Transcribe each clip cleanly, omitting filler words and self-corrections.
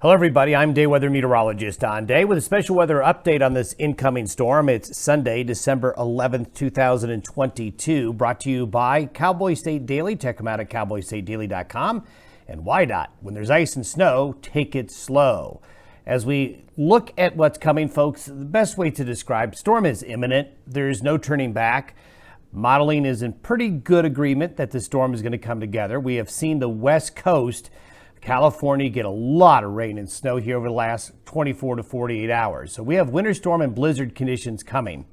Hello everybody, I'm day weather meteorologist Don Day with a special weather update on this incoming storm. It's Sunday, December 11th, 2022, brought to you by Cowboy State Daily. Check them out at cowboystatedaily.com. And WYDOT, when there's ice and snow, take it slow. As we look at what's coming, folks, the best way to describe storm is imminent. There's no turning back. Modeling is in pretty good agreement that the storm is going to come together. We have seen the West Coast, California, get a lot of rain and snow here over the last 24 to 48 hours. So we have winter storm and blizzard conditions coming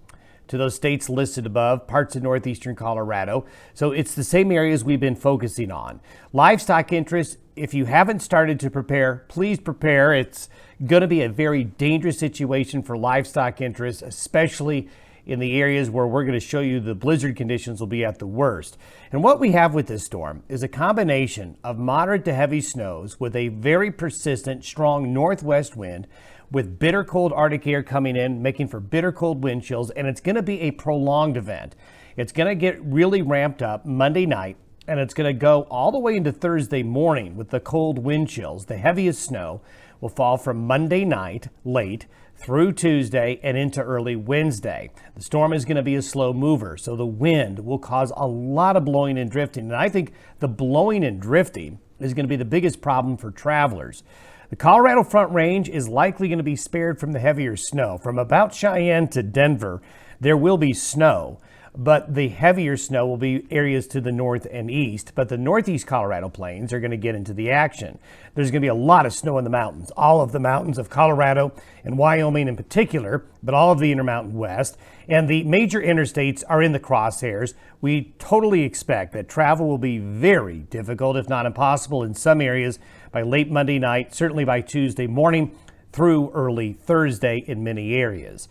to those states listed above, parts of northeastern Colorado. So it's the same areas we've been focusing on. Livestock interest, if you haven't started to prepare, please prepare. It's going to be a very dangerous situation for livestock interests, especially in the areas where we're going to show you the blizzard conditions will be at the worst. And what we have with this storm is a combination of moderate to heavy snows with a very persistent, strong northwest wind with bitter cold Arctic air coming in, making for bitter cold wind chills, and it's going to be a prolonged event. It's going to get really ramped up Monday night, and it's going to go all the way into Thursday morning with the cold wind chills. The heaviest snow will fall from Monday night late through Tuesday and into early Wednesday. The storm is going to be a slow mover, so the wind will cause a lot of blowing and drifting. And I think the blowing and drifting is going to be the biggest problem for travelers. The Colorado Front Range is likely going to be spared from the heavier snow. From about Cheyenne to Denver, there will be snow, but the heavier snow will be areas to the north and east. But the northeast Colorado plains are going to get into the action. There's going to be a lot of snow in the mountains, all of the mountains of Colorado and Wyoming in particular, but all of the Intermountain West. And the major interstates are in the crosshairs. We totally expect that travel will be very difficult, if not impossible, in some areas by late Monday night, certainly by Tuesday morning through early Thursday in many areas.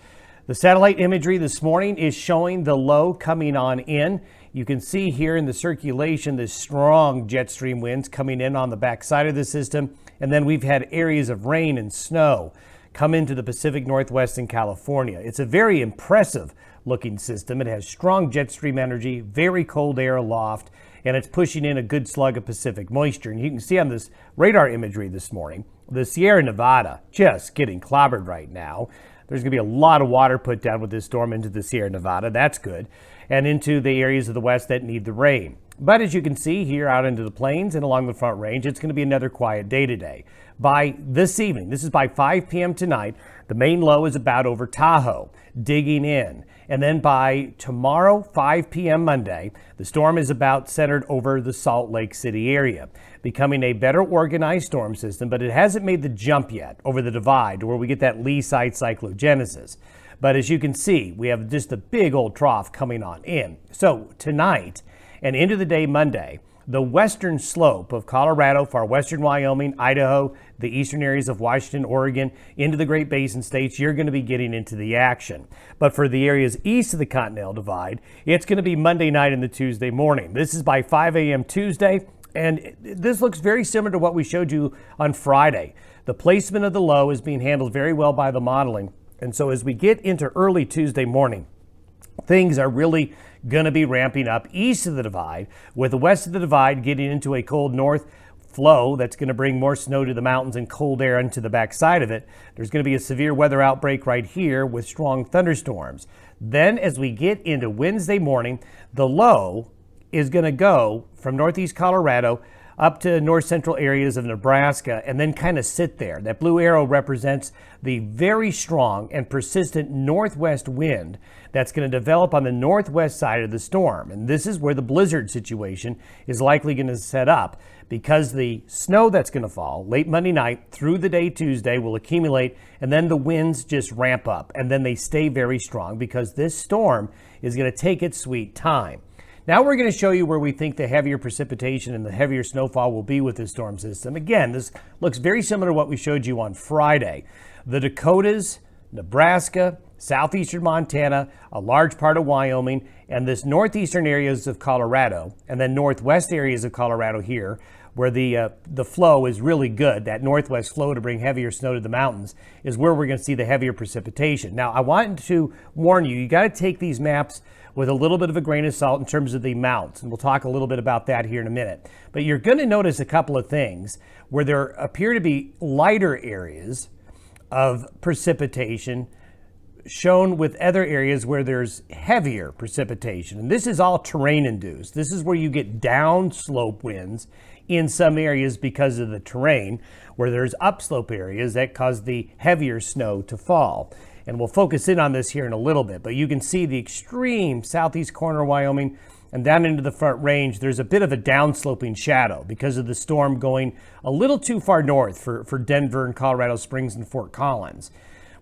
The satellite imagery this morning is showing the low coming on in. You can see here in the circulation the strong jet stream winds coming in on the backside of the system. And then we've had areas of rain and snow come into the Pacific Northwest and California. It's a very impressive looking system. It has strong jet stream energy, very cold air aloft, and it's pushing in a good slug of Pacific moisture. And you can see on this radar imagery this morning, the Sierra Nevada just getting clobbered right now. There's going to be a lot of water put down with this storm into the Sierra Nevada. That's good. And into the areas of the west that need the rain. But as you can see here out into the plains and along the Front Range, it's going to be another quiet day today. By this evening, this is by 5 p.m. tonight, the main low is about over Tahoe, digging in. And then by tomorrow, 5 p.m. Monday, the storm is about centered over the Salt Lake City area, becoming a better organized storm system, but it hasn't made the jump yet over the divide to where we get that lee-side cyclogenesis. But as you can see, we have just a big old trough coming on in. So tonight and into the day Monday, the western slope of Colorado, far western Wyoming, Idaho, the eastern areas of Washington, Oregon, into the Great Basin states, you're going to be getting into the action. But for the areas east of the Continental Divide, it's going to be Monday night and the Tuesday morning. This is by 5 a.m. Tuesday, and this looks very similar to what we showed you on Friday. The placement of the low is being handled very well by the modeling. And so as we get into early Tuesday morning, things are really going to be ramping up east of the divide, with the west of the divide getting into a cold north flow that's going to bring more snow to the mountains and cold air into the backside of it. There's going to be a severe weather outbreak right here with strong thunderstorms. Then as we get into Wednesday morning, the low is going to go from northeast Colorado up to north central areas of Nebraska and then kind of sit there. That blue arrow represents the very strong and persistent northwest wind that's going to develop on the northwest side of the storm. And this is where the blizzard situation is likely going to set up, because the snow that's going to fall late Monday night through the day Tuesday will accumulate, and then the winds just ramp up, and then they stay very strong because this storm is going to take its sweet time. Now we're going to show you where we think the heavier precipitation and the heavier snowfall will be with this storm system. Again, this looks very similar to what we showed you on Friday. The Dakotas, Nebraska, southeastern Montana, a large part of Wyoming, and this northeastern areas of Colorado, and then northwest areas of Colorado here where the flow is really good, that northwest flow to bring heavier snow to the mountains, is where we're going to see the heavier precipitation. Now, I want to warn you, you got to take these maps with a little bit of a grain of salt in terms of the amounts, and we'll talk a little bit about that here in a minute. But you're going to notice a couple of things where there appear to be lighter areas of precipitation shown with other areas where there's heavier precipitation. And this is all terrain induced. This is where you get downslope winds in some areas because of the terrain, where there's upslope areas that cause the heavier snow to fall. And we'll focus in on this here in a little bit, but you can see the extreme southeast corner of Wyoming and down into the Front Range, there's a bit of a downsloping shadow because of the storm going a little too far north for Denver and Colorado Springs and Fort Collins.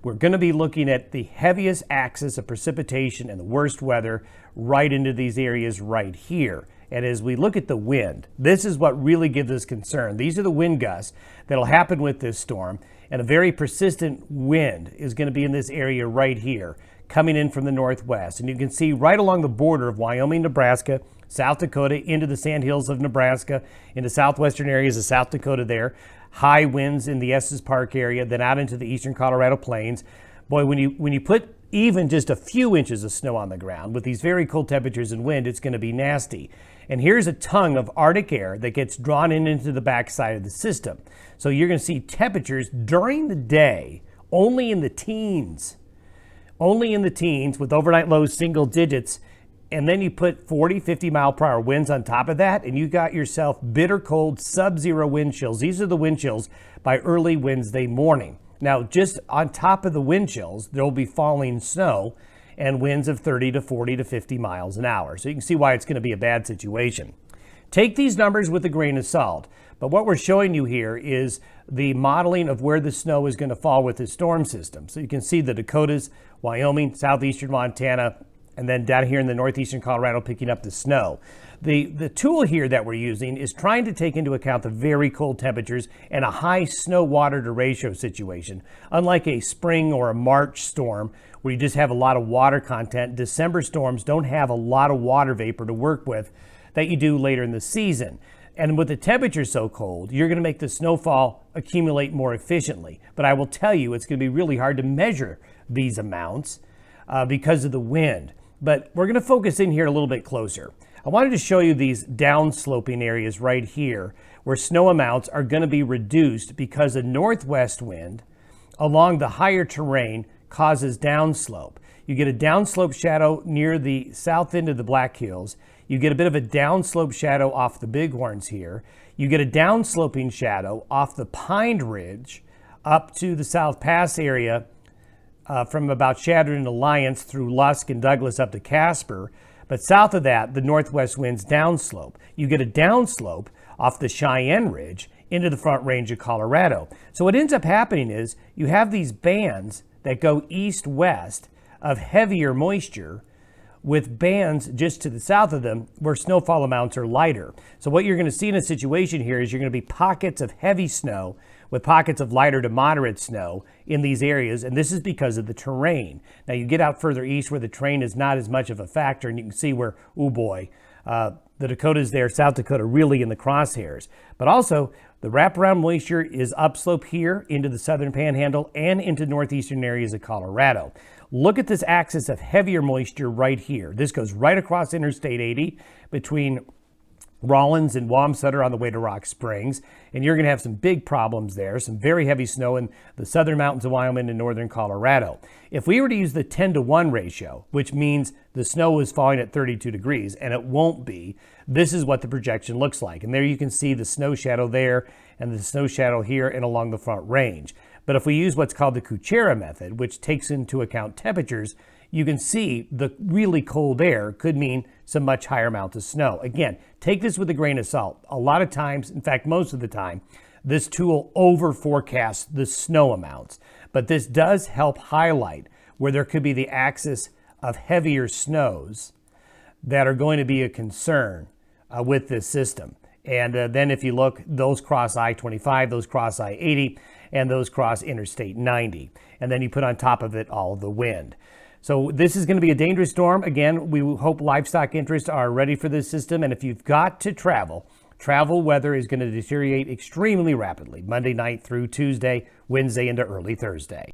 We're going to be looking at the heaviest axis of precipitation and the worst weather right into these areas right here. And as we look at the wind, this is what really gives us concern. These are the wind gusts that'll happen with this storm, and a very persistent wind is going to be in this area right here, coming in from the northwest. And you can see right along the border of Wyoming, Nebraska, South Dakota, into the sandhills of Nebraska, into southwestern areas of South Dakota there. High winds in the Estes Park area, then out into the eastern Colorado plains. Boy, when you put even just a few inches of snow on the ground with these very cold temperatures and wind, it's going to be nasty. And here's a tongue of Arctic air that gets drawn into the backside of the system. So you're going to see temperatures during the day only in the teens. Only in the teens with overnight lows single digits. And then you put 40, 50 mile per hour winds on top of that, and you got yourself bitter cold sub-zero wind chills. These are the wind chills by early Wednesday morning. Now, just on top of the wind chills, there will be falling snow and winds of 30 to 40 to 50 miles an hour. So you can see why it's going to be a bad situation. Take these numbers with a grain of salt. But what we're showing you here is the modeling of where the snow is going to fall with the storm system. So you can see the Dakotas, Wyoming, southeastern Montana, and then down here in the northeastern Colorado picking up the snow. The tool here that we're using is trying to take into account the very cold temperatures and a high snow water to ratio situation. Unlike a spring or a March storm where you just have a lot of water content, December storms don't have a lot of water vapor to work with that you do later in the season. And with the temperature so cold, you're going to make the snowfall accumulate more efficiently. But I will tell you, it's going to be really hard to measure these amounts because of the wind. But we're going to focus in here a little bit closer. I wanted to show you these downsloping areas right here where snow amounts are going to be reduced because a northwest wind along the higher terrain causes downslope. You get a downslope shadow near the south end of the Black Hills. You get a bit of a downslope shadow off the Bighorns here. You get a downsloping shadow off the Pine Ridge up to the South Pass area from about Shadron and Alliance through Lusk and Douglas up to Casper. But south of that, the northwest winds downslope. You get a downslope off the Cheyenne Ridge into the Front Range of Colorado. So what ends up happening is you have these bands that go east-west of heavier moisture with bands just to the south of them where snowfall amounts are lighter. So what you're going to see in a situation here is you're going to be pockets of heavy snow with pockets of lighter to moderate snow in these areas, and this is because of the terrain. Now you get out further east where the terrain is not as much of a factor, and you can see where, oh boy, the Dakotas there, South Dakota really in the crosshairs. But also, the wraparound moisture is upslope here into the southern panhandle and into northeastern areas of Colorado. Look at this axis of heavier moisture right here. This goes right across Interstate 80 between Rollins and Wamsutter on the way to Rock Springs, and you're going to have some big problems there, some very heavy snow in the southern mountains of Wyoming and northern Colorado. If we were to use the 10-to-1 ratio, which means the snow is falling at 32 degrees, and it won't be, this is what the projection looks like. And there you can see the snow shadow there and the snow shadow here and along the Front Range. But if we use what's called the Kuchera method, which takes into account temperatures, you can see the really cold air could mean some much higher amounts of snow. Again, take this with a grain of salt. A lot of times, in fact, most of the time, this tool over forecasts the snow amounts. But this does help highlight where there could be the axis of heavier snows that are going to be a concern with this system. And then if you look, those cross I-25, those cross I-80, and those cross Interstate 90. And then you put on top of it all of the wind. So this is going to be a dangerous storm. Again, we hope livestock interests are ready for this system. And if you've got to travel Travel weather is going to deteriorate extremely rapidly Monday night through Tuesday, Wednesday into early Thursday.